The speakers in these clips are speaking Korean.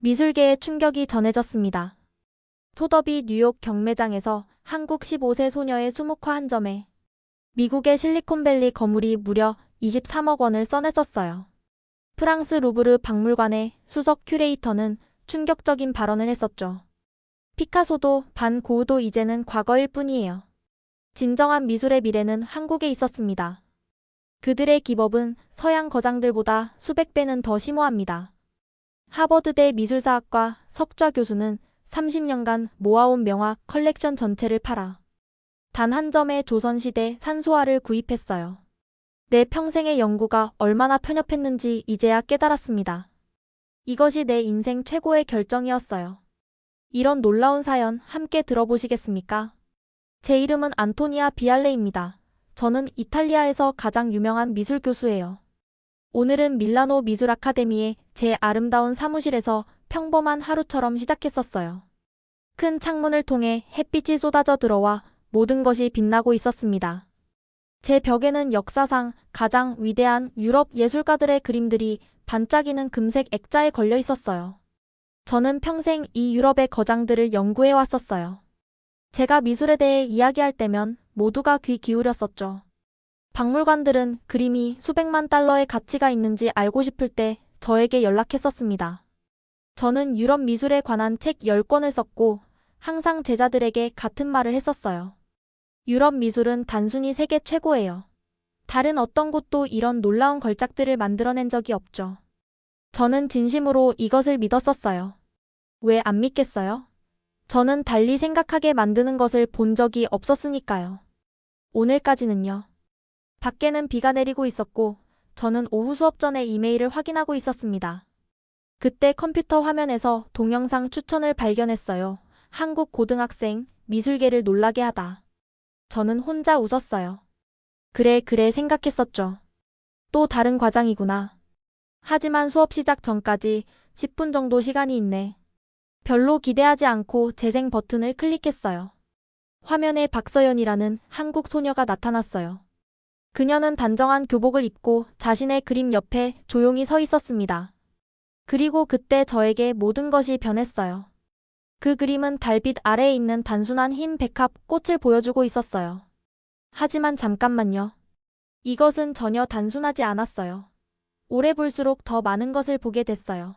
미술계에 충격이 전해졌습니다. 소더비 뉴욕 경매장에서 한국 15세 소녀의 수묵화 한 점에 미국의 실리콘밸리 거물이 무려 23억 원을 써냈었어요. 프랑스 루브르 박물관의 수석 큐레이터는 충격적인 발언을 했었죠. 피카소도 반 고흐도 이제는 과거일 뿐이에요. 진정한 미술의 미래는 한국에 있었습니다. 그들의 기법은 서양 거장들보다 수백 배는 더 심오합니다. 하버드대 미술사학과 석좌 교수는 30년간 모아온 명화 컬렉션 전체를 팔아 단 한 점의 조선시대 산소화를 구입했어요. 내 평생의 연구가 얼마나 편협했는지 이제야 깨달았습니다. 이것이 내 인생 최고의 결정이었어요. 이런 놀라운 사연 함께 들어보시겠습니까? 제 이름은 안토니아 비알레입니다. 저는 이탈리아에서 가장 유명한 미술 교수예요. 오늘은 밀라노 미술 아카데미의 제 아름다운 사무실에서 평범한 하루처럼 시작했었어요. 큰 창문을 통해 햇빛이 쏟아져 들어와 모든 것이 빛나고 있었습니다. 제 벽에는 역사상 가장 위대한 유럽 예술가들의 그림들이 반짝이는 금색 액자에 걸려 있었어요. 저는 평생 이 유럽의 거장들을 연구해 왔었어요. 제가 미술에 대해 이야기할 때면 모두가 귀 기울였었죠. 박물관들은 그림이 수백만 달러의 가치가 있는지 알고 싶을 때 저에게 연락했었습니다. 저는 유럽 미술에 관한 책 10권을 썼고 항상 제자들에게 같은 말을 했었어요. 유럽 미술은 단순히 세계 최고예요. 다른 어떤 곳도 이런 놀라운 걸작들을 만들어낸 적이 없죠. 저는 진심으로 이것을 믿었었어요. 왜 안 믿겠어요? 저는 달리 생각하게 만드는 것을 본 적이 없었으니까요. 오늘까지는요. 밖에는 비가 내리고 있었고 저는 오후 수업 전에 이메일을 확인하고 있었습니다. 그때 컴퓨터 화면에서 동영상 추천을 발견했어요. 한국 고등학생, 미술계를 놀라게 하다. 저는 혼자 웃었어요. 그래 생각했었죠. 또 다른 과장이구나. 하지만 수업 시작 전까지 10분 정도 시간이 있네. 별로 기대하지 않고 재생 버튼을 클릭했어요. 화면에 박서연이라는 한국 소녀가 나타났어요. 그녀는 단정한 교복을 입고 자신의 그림 옆에 조용히 서 있었습니다. 그리고 그때 저에게 모든 것이 변했어요. 그 그림은 달빛 아래에 있는 단순한 흰 백합 꽃을 보여주고 있었어요. 하지만 잠깐만요. 이것은 전혀 단순하지 않았어요. 오래 볼수록 더 많은 것을 보게 됐어요.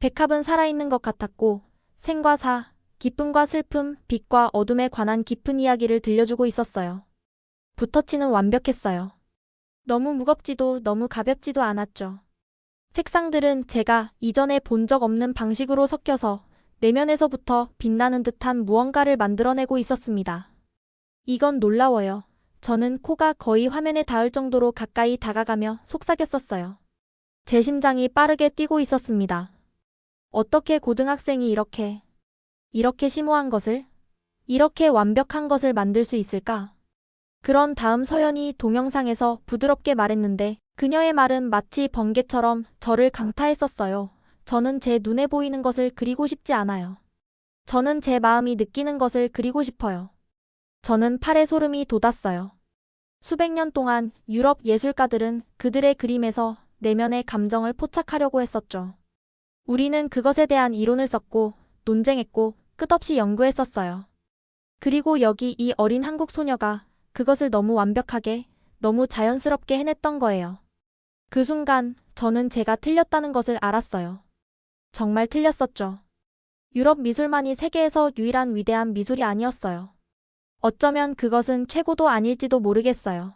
백합은 살아있는 것 같았고 생과 사, 기쁨과 슬픔, 빛과 어둠에 관한 깊은 이야기를 들려주고 있었어요. 붓터치는 완벽했어요. 너무 무겁지도 너무 가볍지도 않았죠. 색상들은 제가 이전에 본 적 없는 방식으로 섞여서 내면에서부터 빛나는 듯한 무언가를 만들어내고 있었습니다. 이건 놀라워요. 저는 코가 거의 화면에 닿을 정도로 가까이 다가가며 속삭였었어요. 제 심장이 빠르게 뛰고 있었습니다. 어떻게 고등학생이 이렇게 심오한 것을, 이렇게 완벽한 것을 만들 수 있을까? 그런 다음 서연이 동영상에서 부드럽게 말했는데 그녀의 말은 마치 번개처럼 저를 강타했었어요. 저는 제 눈에 보이는 것을 그리고 싶지 않아요. 저는 제 마음이 느끼는 것을 그리고 싶어요. 저는 팔에 소름이 돋았어요. 수백 년 동안 유럽 예술가들은 그들의 그림에서 내면의 감정을 포착하려고 했었죠. 우리는 그것에 대한 이론을 썼고 논쟁했고 끝없이 연구했었어요. 그리고 여기 이 어린 한국 소녀가 그것을 너무 완벽하게, 너무 자연스럽게 해냈던 거예요. 그 순간 저는 제가 틀렸다는 것을 알았어요. 정말 틀렸었죠. 유럽 미술만이 세계에서 유일한 위대한 미술이 아니었어요. 어쩌면 그것은 최고도 아닐지도 모르겠어요.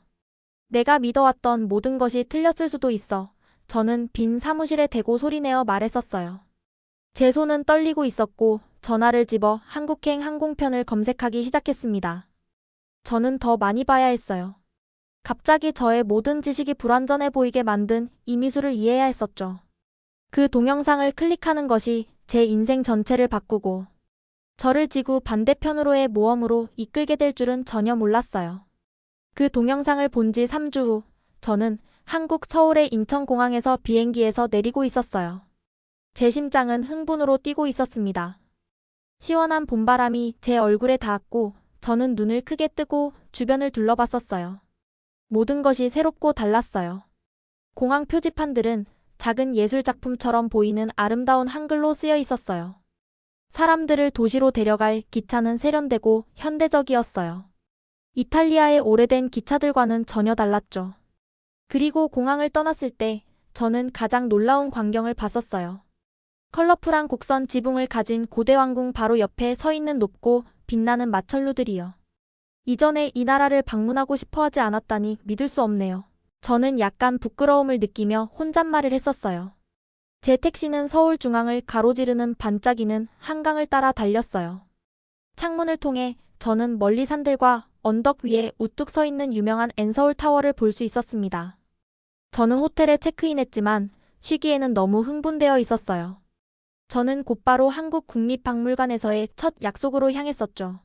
내가 믿어왔던 모든 것이 틀렸을 수도 있어. 저는 빈 사무실에 대고 소리내어 말했었어요. 제 손은 떨리고 있었고 전화를 집어 한국행 항공편을 검색하기 시작했습니다. 저는 더 많이 봐야 했어요. 갑자기 저의 모든 지식이 불완전해 보이게 만든 이 미술을 이해해야 했었죠. 그 동영상을 클릭하는 것이 제 인생 전체를 바꾸고 저를 지구 반대편으로의 모험으로 이끌게 될 줄은 전혀 몰랐어요. 그 동영상을 본 지 3주 후 저는 한국 서울의 인천공항에서 비행기에서 내리고 있었어요. 제 심장은 흥분으로 뛰고 있었습니다. 시원한 봄바람이 제 얼굴에 닿았고 저는 눈을 크게 뜨고 주변을 둘러봤었어요. 모든 것이 새롭고 달랐어요. 공항 표지판들은 작은 예술작품처럼 보이는 아름다운 한글로 쓰여 있었어요. 사람들을 도시로 데려갈 기차는 세련되고 현대적이었어요. 이탈리아의 오래된 기차들과는 전혀 달랐죠. 그리고 공항을 떠났을 때 저는 가장 놀라운 광경을 봤었어요. 컬러풀한 곡선 지붕을 가진 고대 왕궁 바로 옆에 서 있는 높고 빛나는 마천루들이요. 이전에 이 나라를 방문하고 싶어 하지 않았다니 믿을 수 없네요. 저는 약간 부끄러움을 느끼며 혼잣말을 했었어요. 제 택시는 서울중앙을 가로지르는 반짝이는 한강을 따라 달렸어요. 창문을 통해 저는 멀리 산들과 언덕 위에 우뚝 서 있는 유명한 엔서울 타워를 볼 수 있었습니다. 저는 호텔에 체크인했지만 쉬기에는 너무 흥분되어 있었어요. 저는 곧바로 한국국립박물관에서의 첫 약속으로 향했었죠.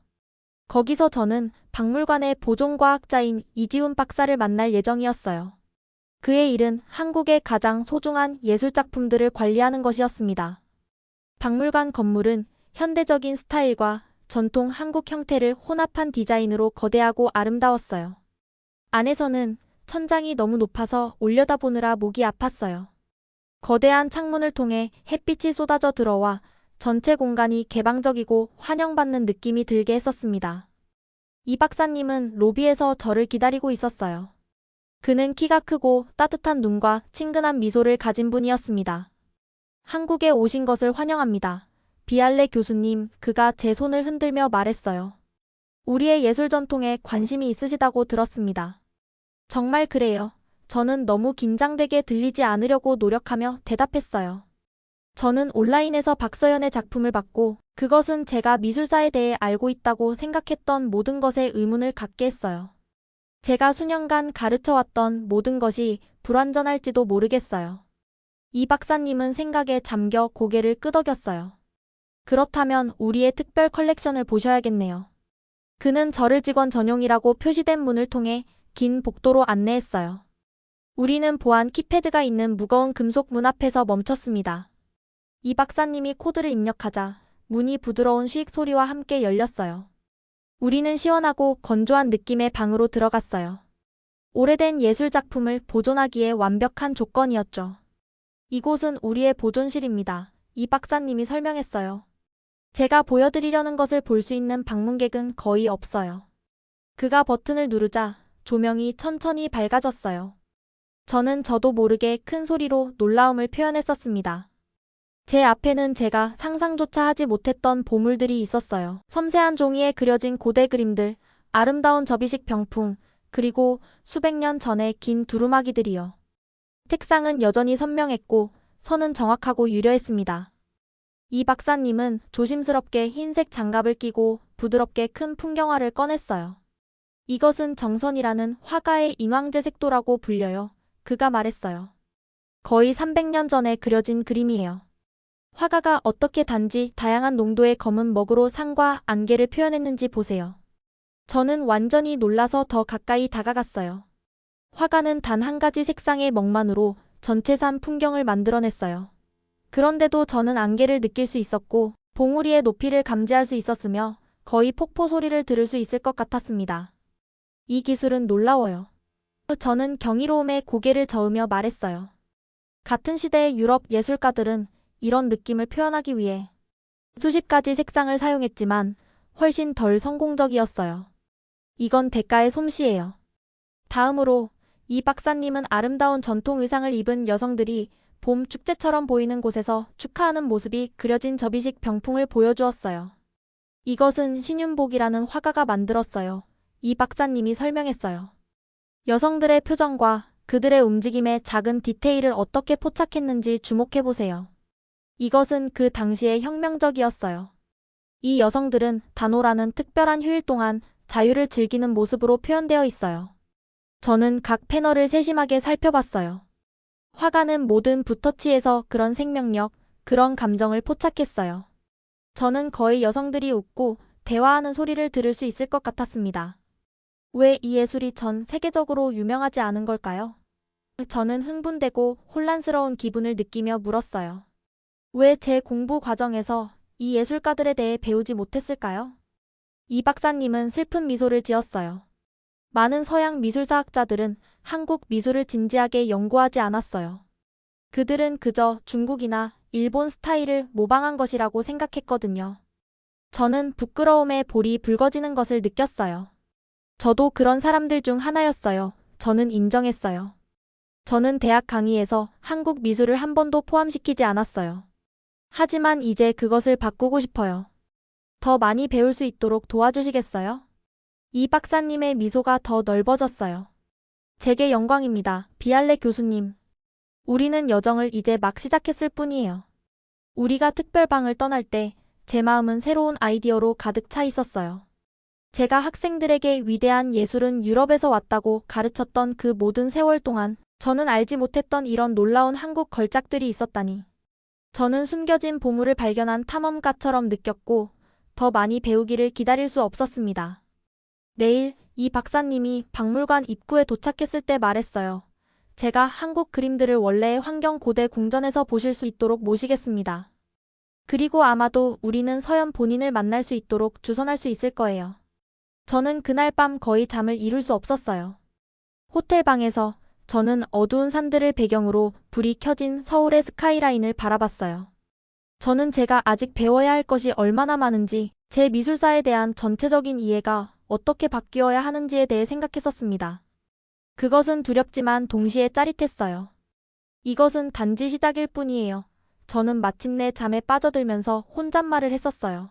거기서 저는 박물관의 보존과학자인 이지훈 박사를 만날 예정이었어요. 그의 일은 한국의 가장 소중한 예술작품들을 관리하는 것이었습니다. 박물관 건물은 현대적인 스타일과 전통 한국 형태를 혼합한 디자인으로 거대하고 아름다웠어요. 안에서는 천장이 너무 높아서 올려다보느라 목이 아팠어요. 거대한 창문을 통해 햇빛이 쏟아져 들어와 전체 공간이 개방적이고 환영받는 느낌이 들게 했었습니다. 이 박사님은 로비에서 저를 기다리고 있었어요. 그는 키가 크고 따뜻한 눈과 친근한 미소를 가진 분이었습니다. 한국에 오신 것을 환영합니다. 비알레 교수님, 그가 제 손을 흔들며 말했어요. 우리의 예술 전통에 관심이 있으시다고 들었습니다. 정말 그래요. 저는 너무 긴장되게 들리지 않으려고 노력하며 대답했어요. 저는 온라인에서 박서연의 작품을 봤고 그것은 제가 미술사에 대해 알고 있다고 생각했던 모든 것에 의문을 갖게 했어요. 제가 수년간 가르쳐왔던 모든 것이 불완전할지도 모르겠어요. 이 박사님은 생각에 잠겨 고개를 끄덕였어요. 그렇다면 우리의 특별 컬렉션을 보셔야겠네요. 그는 저를 직원 전용이라고 표시된 문을 통해 긴 복도로 안내했어요. 우리는 보안 키패드가 있는 무거운 금속 문 앞에서 멈췄습니다. 이 박사님이 코드를 입력하자 문이 부드러운 쉬익 소리와 함께 열렸어요. 우리는 시원하고 건조한 느낌의 방으로 들어갔어요. 오래된 예술작품을 보존하기에 완벽한 조건이었죠. 이곳은 우리의 보존실입니다. 이 박사님이 설명했어요. 제가 보여드리려는 것을 볼 수 있는 방문객은 거의 없어요. 그가 버튼을 누르자 조명이 천천히 밝아졌어요. 저는 저도 모르게 큰 소리로 놀라움을 표현했었습니다. 제 앞에는 제가 상상조차 하지 못했던 보물들이 있었어요. 섬세한 종이에 그려진 고대 그림들, 아름다운 접이식 병풍, 그리고 수백 년 전의 긴 두루마기들이요. 색상은 여전히 선명했고 선은 정확하고 유려했습니다. 이 박사님은 조심스럽게 흰색 장갑을 끼고 부드럽게 큰 풍경화를 꺼냈어요. 이것은 정선이라는 화가의 인왕제 색도라고 불려요. 그가 말했어요. 거의 300년 전에 그려진 그림이에요. 화가가 어떻게 단지 다양한 농도의 검은 먹으로 산과 안개를 표현했는지 보세요. 저는 완전히 놀라서 더 가까이 다가갔어요. 화가는 단 한 가지 색상의 먹만으로 전체 산 풍경을 만들어냈어요. 그런데도 저는 안개를 느낄 수 있었고 봉우리의 높이를 감지할 수 있었으며 거의 폭포 소리를 들을 수 있을 것 같았습니다. 이 기술은 놀라워요. 저는 경이로움에 고개를 저으며 말했어요. 같은 시대의 유럽 예술가들은 이런 느낌을 표현하기 위해 수십 가지 색상을 사용했지만 훨씬 덜 성공적이었어요. 이건 대가의 솜씨예요. 다음으로 이 박사님은 아름다운 전통 의상을 입은 여성들이 봄 축제처럼 보이는 곳에서 축하하는 모습이 그려진 접이식 병풍을 보여주었어요. 이것은 신윤복이라는 화가가 만들었어요. 이 박사님이 설명했어요. 여성들의 표정과 그들의 움직임에 작은 디테일을 어떻게 포착했는지 주목해보세요. 이것은 그 당시에 혁명적이었어요. 이 여성들은 단오라는 특별한 휴일 동안 자유를 즐기는 모습으로 표현되어 있어요. 저는 각 패널을 세심하게 살펴봤어요. 화가는 모든 붓터치에서 그런 생명력, 그런 감정을 포착했어요. 저는 거의 여성들이 웃고 대화하는 소리를 들을 수 있을 것 같았습니다. 왜 이 예술이 전 세계적으로 유명하지 않은 걸까요? 저는 흥분되고 혼란스러운 기분을 느끼며 물었어요. 왜 제 공부 과정에서 이 예술가들에 대해 배우지 못했을까요? 이 박사님은 슬픈 미소를 지었어요. 많은 서양 미술사학자들은 한국 미술을 진지하게 연구하지 않았어요. 그들은 그저 중국이나 일본 스타일을 모방한 것이라고 생각했거든요. 저는 부끄러움에 볼이 붉어지는 것을 느꼈어요. 저도 그런 사람들 중 하나였어요. 저는 인정했어요. 저는 대학 강의에서 한국 미술을 한 번도 포함시키지 않았어요. 하지만 이제 그것을 바꾸고 싶어요. 더 많이 배울 수 있도록 도와주시겠어요? 이 박사님의 미소가 더 넓어졌어요. 제게 영광입니다. 비알레 교수님. 우리는 여정을 이제 막 시작했을 뿐이에요. 우리가 특별방을 떠날 때 제 마음은 새로운 아이디어로 가득 차 있었어요. 제가 학생들에게 위대한 예술은 유럽에서 왔다고 가르쳤던 그 모든 세월 동안 저는 알지 못했던 이런 놀라운 한국 걸작들이 있었다니. 저는 숨겨진 보물을 발견한 탐험가처럼 느꼈고 더 많이 배우기를 기다릴 수 없었습니다. 내일 이 박사님이 박물관 입구에 도착했을 때 말했어요. 제가 한국 그림들을 원래의 환경 고대 궁전에서 보실 수 있도록 모시겠습니다. 그리고 아마도 우리는 서연 본인을 만날 수 있도록 주선할 수 있을 거예요. 저는 그날 밤 거의 잠을 이룰 수 없었어요. 호텔 방에서 저는 어두운 산들을 배경으로 불이 켜진 서울의 스카이라인을 바라봤어요. 저는 제가 아직 배워야 할 것이 얼마나 많은지, 제 미술사에 대한 전체적인 이해가 어떻게 바뀌어야 하는지에 대해 생각했었습니다. 그것은 두렵지만 동시에 짜릿했어요. 이것은 단지 시작일 뿐이에요. 저는 마침내 잠에 빠져들면서 혼잣말을 했었어요.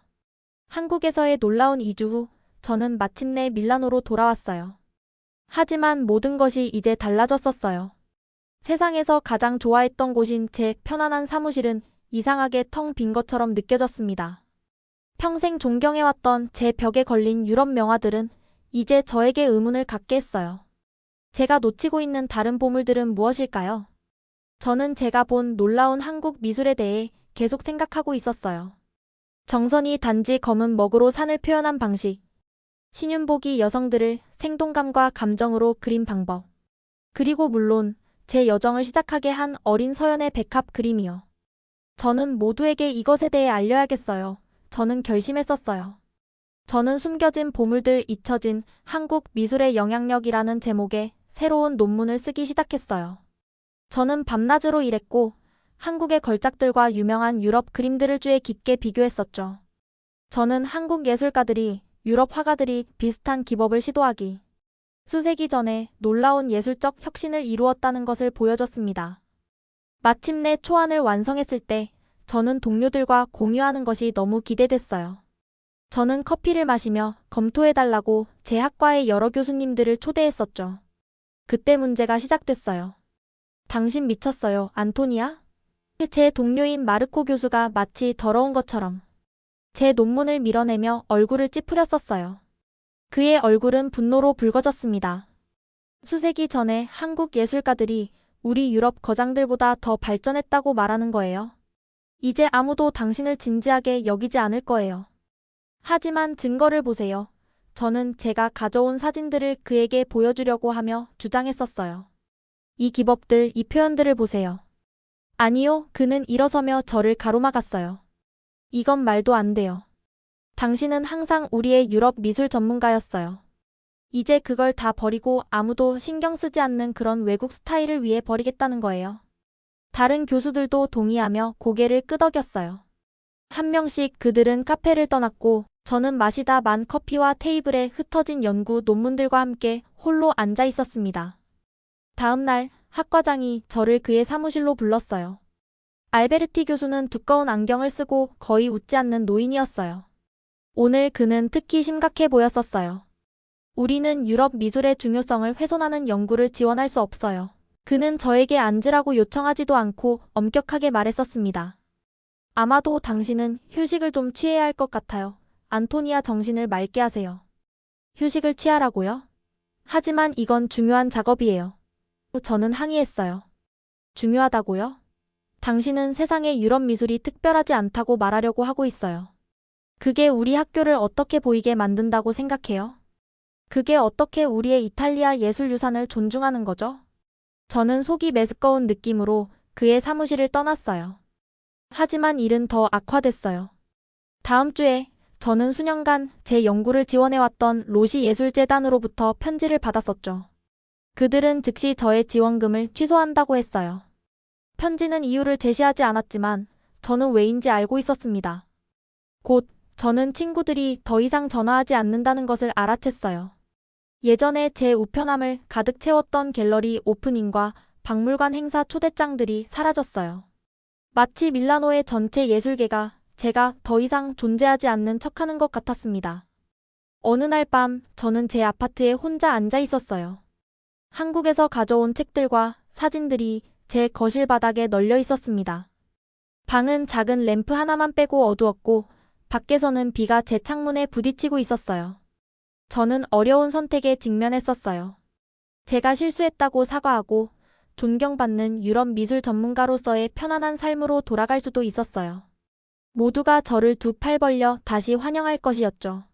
한국에서의 놀라운 2주 후, 저는 마침내 밀라노로 돌아왔어요. 하지만 모든 것이 이제 달라졌었어요. 세상에서 가장 좋아했던 곳인 제 편안한 사무실은 이상하게 텅 빈 것처럼 느껴졌습니다. 평생 존경해왔던 제 벽에 걸린 유럽 명화들은 이제 저에게 의문을 갖게 했어요. 제가 놓치고 있는 다른 보물들은 무엇일까요? 저는 제가 본 놀라운 한국 미술에 대해 계속 생각하고 있었어요. 정선이 단지 검은 먹으로 산을 표현한 방식, 신윤복이 여성들을 생동감과 감정으로 그린 방법, 그리고 물론 제 여정을 시작하게 한 어린 서연의 백합 그림이요. 저는 모두에게 이것에 대해 알려야겠어요. 저는 결심했었어요. 저는 숨겨진 보물들 잊혀진 한국 미술의 영향력이라는 제목의 새로운 논문을 쓰기 시작했어요. 저는 밤낮으로 일했고 한국의 걸작들과 유명한 유럽 그림들을 주에 깊게 비교했었죠. 저는 한국 예술가들이 유럽 화가들이 비슷한 기법을 시도하기 수세기 전에 놀라운 예술적 혁신을 이루었다는 것을 보여줬습니다. 마침내 초안을 완성했을 때 저는 동료들과 공유하는 것이 너무 기대됐어요. 저는 커피를 마시며 검토해달라고 제 학과의 여러 교수님들을 초대했었죠. 그때 문제가 시작됐어요. 당신 미쳤어요, 안토니아? 제 동료인 마르코 교수가 마치 더러운 것처럼 제 논문을 밀어내며 얼굴을 찌푸렸었어요. 그의 얼굴은 분노로 붉어졌습니다. 수세기 전에 한국 예술가들이 우리 유럽 거장들보다 더 발전했다고 말하는 거예요. 이제 아무도 당신을 진지하게 여기지 않을 거예요. 하지만 증거를 보세요. 저는 제가 가져온 사진들을 그에게 보여주려고 하며 주장했었어요. 이 기법들, 이 표현들을 보세요. 아니요, 그는 일어서며 저를 가로막았어요. 이건 말도 안 돼요. 당신은 항상 우리의 유럽 미술 전문가였어요. 이제 그걸 다 버리고 아무도 신경 쓰지 않는 그런 외국 스타일을 위해 버리겠다는 거예요. 다른 교수들도 동의하며 고개를 끄덕였어요. 한 명씩 그들은 카페를 떠났고 저는 마시다 만 커피와 테이블에 흩어진 연구 논문들과 함께 홀로 앉아 있었습니다. 다음 날 학과장이 저를 그의 사무실로 불렀어요. 알베르티 교수는 두꺼운 안경을 쓰고 거의 웃지 않는 노인이었어요. 오늘 그는 특히 심각해 보였었어요. 우리는 유럽 미술의 중요성을 훼손하는 연구를 지원할 수 없어요. 그는 저에게 앉으라고 요청하지도 않고 엄격하게 말했었습니다. 아마도 당신은 휴식을 좀 취해야 할 것 같아요. 안토니아, 정신을 맑게 하세요. 휴식을 취하라고요? 하지만 이건 중요한 작업이에요. 저는 항의했어요. 중요하다고요? 당신은 세상의 유럽 미술이 특별하지 않다고 말하려고 하고 있어요. 그게 우리 학교를 어떻게 보이게 만든다고 생각해요? 그게 어떻게 우리의 이탈리아 예술유산을 존중하는 거죠? 저는 속이 메스꺼운 느낌으로 그의 사무실을 떠났어요. 하지만 일은 더 악화됐어요. 다음 주에 저는 수년간 제 연구를 지원해왔던 로시 예술재단으로부터 편지를 받았었죠. 그들은 즉시 저의 지원금을 취소한다고 했어요. 편지는 이유를 제시하지 않았지만 저는 왜인지 알고 있었습니다. 곧 저는 친구들이 더 이상 전화하지 않는다는 것을 알아챘어요. 예전에 제 우편함을 가득 채웠던 갤러리 오프닝과 박물관 행사 초대장들이 사라졌어요. 마치 밀라노의 전체 예술계가 제가 더 이상 존재하지 않는 척하는 것 같았습니다. 어느 날 밤 저는 제 아파트에 혼자 앉아 있었어요. 한국에서 가져온 책들과 사진들이 제 거실 바닥에 널려 있었습니다. 방은 작은 램프 하나만 빼고 어두웠고 밖에서는 비가 제 창문에 부딪히고 있었어요. 저는 어려운 선택에 직면했었어요. 제가 실수했다고 사과하고 존경받는 유럽 미술 전문가로서의 편안한 삶으로 돌아갈 수도 있었어요. 모두가 저를 두 팔 벌려 다시 환영할 것이었죠.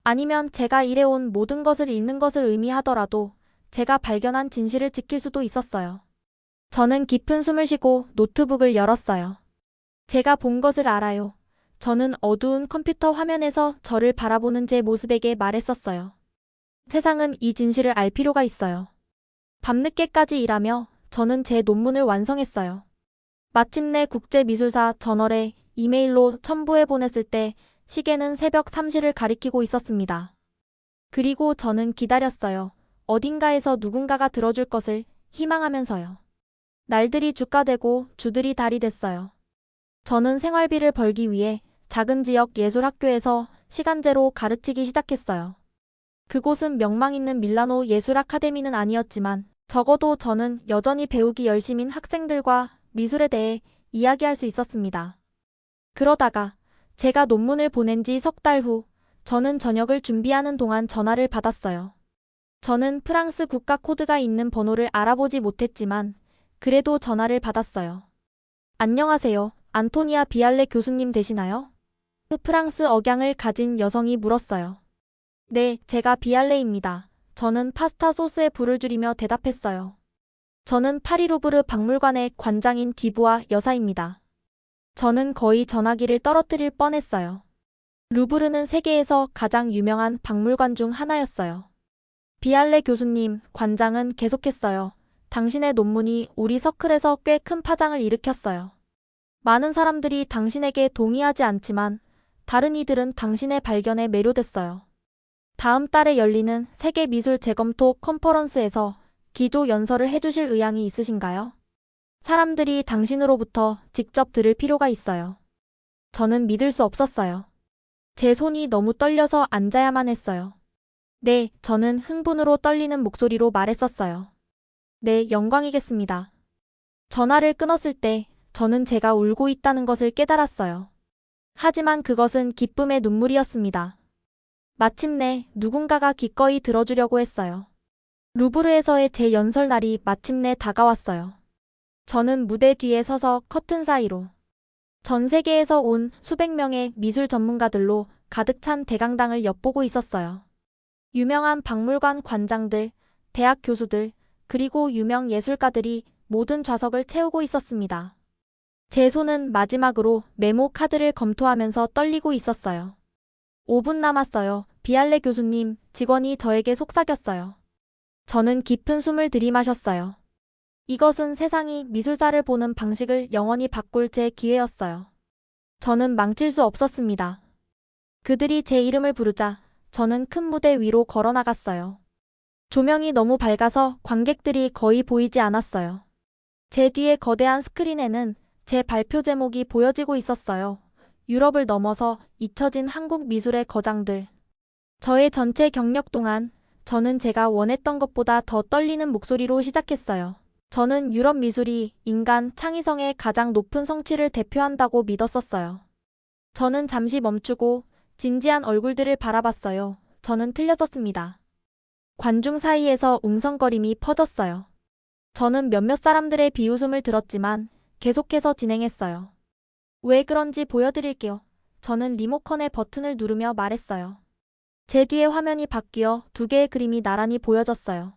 아니면 제가 일해온 모든 것을 잃는 것을 의미하더라도 제가 발견한 진실을 지킬 수도 있었어요. 저는 깊은 숨을 쉬고 노트북을 열었어요. 제가 본 것을 알아요. 저는 어두운 컴퓨터 화면에서 저를 바라보는 제 모습에게 말했었어요. 세상은 이 진실을 알 필요가 있어요. 밤늦게까지 일하며 저는 제 논문을 완성했어요. 마침내 국제미술사 저널에 이메일로 첨부해 보냈을 때 시계는 새벽 3시를 가리키고 있었습니다. 그리고 저는 기다렸어요. 어딘가에서 누군가가 들어줄 것을 희망하면서요. 날들이 주가 되고 주들이 달이 됐어요. 저는 생활비를 벌기 위해 작은 지역 예술학교에서 시간제로 가르치기 시작했어요. 그곳은 명망 있는 밀라노 예술 아카데미는 아니었지만 적어도 저는 여전히 배우기 열심인 학생들과 미술에 대해 이야기할 수 있었습니다. 그러다가 제가 논문을 보낸 지 석 달 후 저는 저녁을 준비하는 동안 전화를 받았어요. 저는 프랑스 국가 코드가 있는 번호를 알아보지 못했지만 그래도 전화를 받았어요. 안녕하세요. 안토니아 비알레 교수님 되시나요? 프랑스 억양을 가진 여성이 물었어요. 네, 제가 비알레입니다. 저는 파스타 소스에 불을 줄이며 대답했어요. 저는 파리 루브르 박물관의 관장인 디부아 여사입니다. 저는 거의 전화기를 떨어뜨릴 뻔했어요. 루브르는 세계에서 가장 유명한 박물관 중 하나였어요. 비알레 교수님, 관장은 계속했어요. 당신의 논문이 우리 서클에서 꽤 큰 파장을 일으켰어요. 많은 사람들이 당신에게 동의하지 않지만 다른 이들은 당신의 발견에 매료됐어요. 다음 달에 열리는 세계 미술 재검토 컨퍼런스에서 기조 연설을 해주실 의향이 있으신가요? 사람들이 당신으로부터 직접 들을 필요가 있어요. 저는 믿을 수 없었어요. 제 손이 너무 떨려서 앉아야만 했어요. 네, 저는 흥분으로 떨리는 목소리로 말했었어요. 네, 영광이겠습니다. 전화를 끊었을 때 저는 제가 울고 있다는 것을 깨달았어요. 하지만 그것은 기쁨의 눈물이었습니다. 마침내 누군가가 기꺼이 들어주려고 했어요. 루브르에서의 제 연설날이 마침내 다가왔어요. 저는 무대 뒤에 서서 커튼 사이로 전 세계에서 온 수백 명의 미술 전문가들로 가득 찬 대강당을 엿보고 있었어요. 유명한 박물관 관장들, 대학 교수들, 그리고 유명 예술가들이 모든 좌석을 채우고 있었습니다. 제 손은 마지막으로 메모 카드를 검토하면서 떨리고 있었어요. 5분 남았어요. 비알레 교수님, 직원이 저에게 속삭였어요. 저는 깊은 숨을 들이마셨어요. 이것은 세상이 미술사를 보는 방식을 영원히 바꿀 제 기회였어요. 저는 망칠 수 없었습니다. 그들이 제 이름을 부르자 저는 큰 무대 위로 걸어나갔어요. 조명이 너무 밝아서 관객들이 거의 보이지 않았어요. 제 뒤에 거대한 스크린에는 제 발표 제목이 보여지고 있었어요. 유럽을 넘어서 잊혀진 한국 미술의 거장들. 저의 전체 경력 동안 저는 제가 원했던 것보다 더 떨리는 목소리로 시작했어요. 저는 유럽 미술이 인간 창의성의 가장 높은 성취를 대표한다고 믿었었어요. 저는 잠시 멈추고 진지한 얼굴들을 바라봤어요. 저는 틀렸었습니다. 관중 사이에서 웅성거림이 퍼졌어요. 저는 몇몇 사람들의 비웃음을 들었지만 계속해서 진행했어요. 왜 그런지 보여드릴게요. 저는 리모컨의 버튼을 누르며 말했어요. 제 뒤에 화면이 바뀌어 두 개의 그림이 나란히 보여졌어요.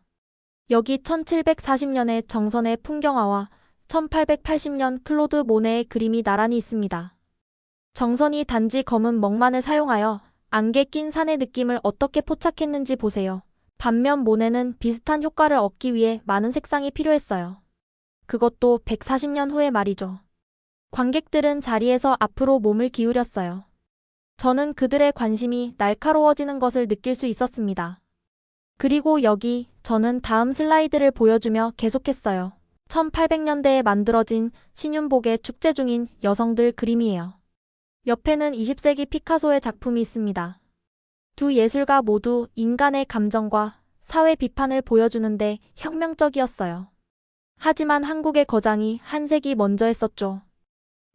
여기 1740년의 정선의 풍경화와 1880년 클로드 모네의 그림이 나란히 있습니다. 정선이 단지 검은 먹만을 사용하여 안개 낀 산의 느낌을 어떻게 포착했는지 보세요. 반면 모네는 비슷한 효과를 얻기 위해 많은 색상이 필요했어요. 그것도 140년 후의 말이죠. 관객들은 자리에서 앞으로 몸을 기울였어요. 저는 그들의 관심이 날카로워지는 것을 느낄 수 있었습니다. 그리고 여기 저는 다음 슬라이드를 보여주며 계속했어요. 1800년대에 만들어진 신윤복의 축제 중인 여성들 그림이에요. 옆에는 20세기 피카소의 작품이 있습니다. 두 예술가 모두 인간의 감정과 사회 비판을 보여주는데 혁명적이었어요. 하지만 한국의 거장이 한 세기 먼저 했었죠.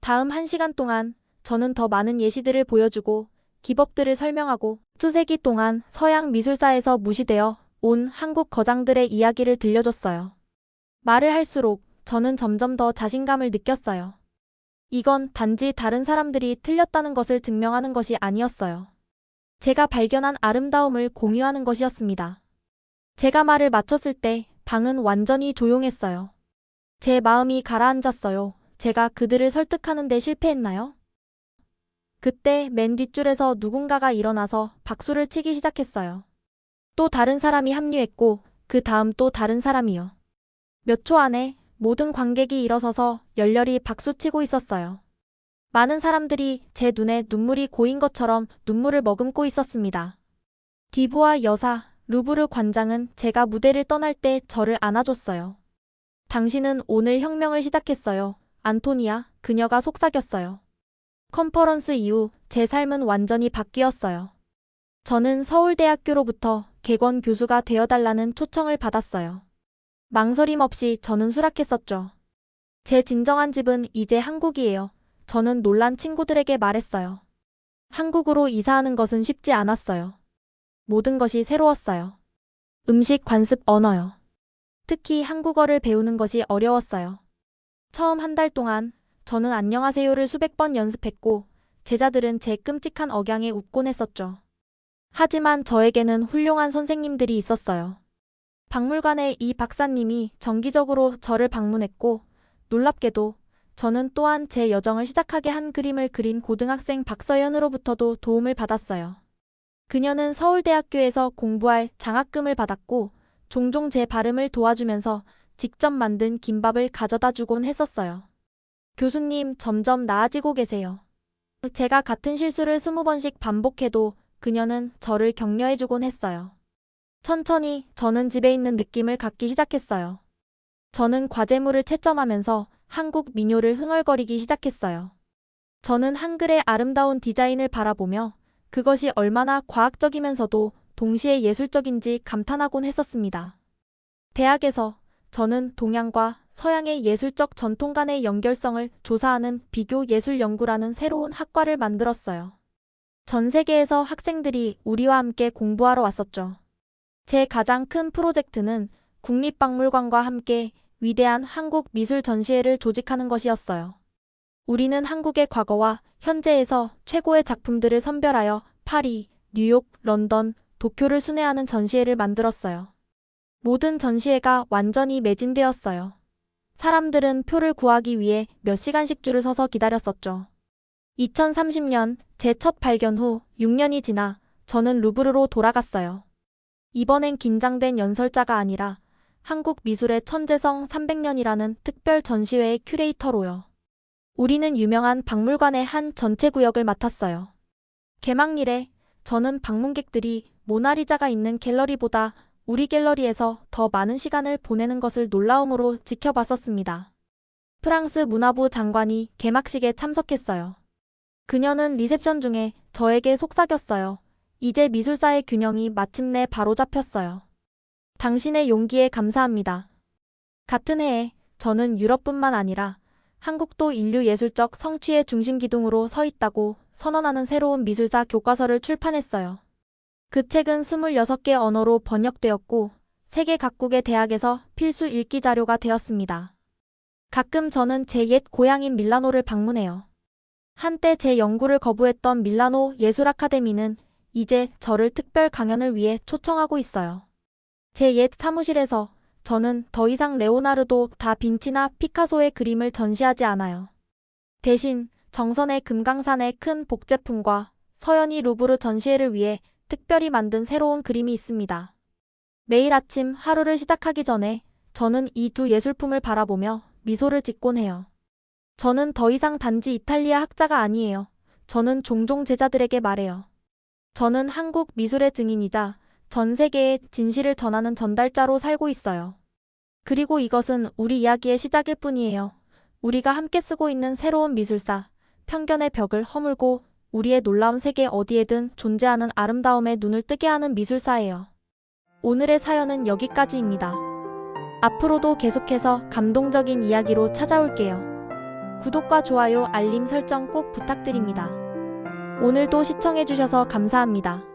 다음 1시간 동안 저는 더 많은 예시들을 보여주고 기법들을 설명하고 수세기 동안 서양 미술사에서 무시되어 온 한국 거장들의 이야기를 들려줬어요. 말을 할수록 저는 점점 더 자신감을 느꼈어요. 이건 단지 다른 사람들이 틀렸다는 것을 증명하는 것이 아니었어요. 제가 발견한 아름다움을 공유하는 것이었습니다. 제가 말을 마쳤을 때 방은 완전히 조용했어요. 제 마음이 가라앉았어요. 제가 그들을 설득하는 데 실패했나요? 그때 맨 뒷줄에서 누군가가 일어나서 박수를 치기 시작했어요. 또 다른 사람이 합류했고 그 다음 또 다른 사람이요. 몇 초 안에 모든 관객이 일어서서 열렬히 박수치고 있었어요. 많은 사람들이 제 눈에 눈물이 고인 것처럼 눈물을 머금고 있었습니다. 디부아 여사, 루브르 관장은 제가 무대를 떠날 때 저를 안아줬어요. 당신은 오늘 혁명을 시작했어요. 안토니아, 그녀가 속삭였어요. 컨퍼런스 이후 제 삶은 완전히 바뀌었어요. 저는 서울대학교로부터 객원 교수가 되어달라는 초청을 받았어요. 망설임 없이 저는 수락했었죠. 제 진정한 집은 이제 한국이에요. 저는 놀란 친구들에게 말했어요. 한국으로 이사하는 것은 쉽지 않았어요. 모든 것이 새로웠어요. 음식, 관습, 언어요. 특히 한국어를 배우는 것이 어려웠어요. 처음 한 달 동안 저는 안녕하세요를 수백 번 연습했고 제자들은 제 끔찍한 억양에 웃곤 했었죠. 하지만 저에게는 훌륭한 선생님들이 있었어요. 박물관의 이 박사님이 정기적으로 저를 방문했고 놀랍게도 저는 또한 제 여정을 시작하게 한 그림을 그린 고등학생 박서연으로부터도 도움을 받았어요. 그녀는 서울대학교에서 공부할 장학금을 받았고 종종 제 발음을 도와주면서 직접 만든 김밥을 가져다 주곤 했었어요. 교수님, 점점 나아지고 계세요. 제가 같은 실수를 20번씩 반복해도 그녀는 저를 격려해주곤 했어요. 천천히 저는 집에 있는 느낌을 갖기 시작했어요. 저는 과제물을 채점하면서 한국 민요를 흥얼거리기 시작했어요. 저는 한글의 아름다운 디자인을 바라보며 그것이 얼마나 과학적이면서도 동시에 예술적인지 감탄하곤 했었습니다. 대학에서 저는 동양과 서양의 예술적 전통 간의 연결성을 조사하는 비교 예술 연구라는 새로운 학과를 만들었어요. 전 세계에서 학생들이 우리와 함께 공부하러 왔었죠. 제 가장 큰 프로젝트는 국립박물관과 함께 위대한 한국 미술 전시회를 조직하는 것이었어요. 우리는 한국의 과거와 현재에서 최고의 작품들을 선별하여 파리, 뉴욕, 런던, 도쿄를 순회하는 전시회를 만들었어요. 모든 전시회가 완전히 매진되었어요. 사람들은 표를 구하기 위해 몇 시간씩 줄을 서서 기다렸었죠. 2030년 제 첫 발견 후 6년이 지나 저는 루브르로 돌아갔어요. 이번엔 긴장된 연설자가 아니라 한국 미술의 천재성 300년이라는 특별 전시회의 큐레이터로요. 우리는 유명한 박물관의 한 전체 구역을 맡았어요. 개막일에 저는 방문객들이 모나리자가 있는 갤러리보다 우리 갤러리에서 더 많은 시간을 보내는 것을 놀라움으로 지켜봤었습니다. 프랑스 문화부 장관이 개막식에 참석했어요. 그녀는 리셉션 중에 저에게 속삭였어요. 이제 미술사의 균형이 마침내 바로잡혔어요. 당신의 용기에 감사합니다. 같은 해에 저는 유럽뿐만 아니라 한국도 인류 예술적 성취의 중심 기둥으로 서 있다고 선언하는 새로운 미술사 교과서를 출판했어요. 그 책은 26개 언어로 번역되었고 세계 각국의 대학에서 필수 읽기 자료가 되었습니다. 가끔 저는 제 옛 고향인 밀라노를 방문해요. 한때 제 연구를 거부했던 밀라노 예술 아카데미는 이제 저를 특별 강연을 위해 초청하고 있어요. 제 옛 사무실에서 저는 더 이상 레오나르도 다 빈치나 피카소의 그림을 전시하지 않아요. 대신 정선의 금강산의 큰 복제품과 서연이 루브르 전시회를 위해 특별히 만든 새로운 그림이 있습니다. 매일 아침 하루를 시작하기 전에 저는 이 두 예술품을 바라보며 미소를 짓곤 해요. 저는 더 이상 단지 이탈리아 학자가 아니에요. 저는 종종 제자들에게 말해요. 저는 한국 미술의 증인이자 전 세계에 진실을 전하는 전달자로 살고 있어요. 그리고 이것은 우리 이야기의 시작일 뿐이에요. 우리가 함께 쓰고 있는 새로운 미술사, 편견의 벽을 허물고 우리의 놀라운 세계 어디에든 존재하는 아름다움에 눈을 뜨게 하는 미술사예요. 오늘의 사연은 여기까지입니다. 앞으로도 계속해서 감동적인 이야기로 찾아올게요. 구독과 좋아요, 알림 설정 꼭 부탁드립니다. 오늘도 시청해주셔서 감사합니다.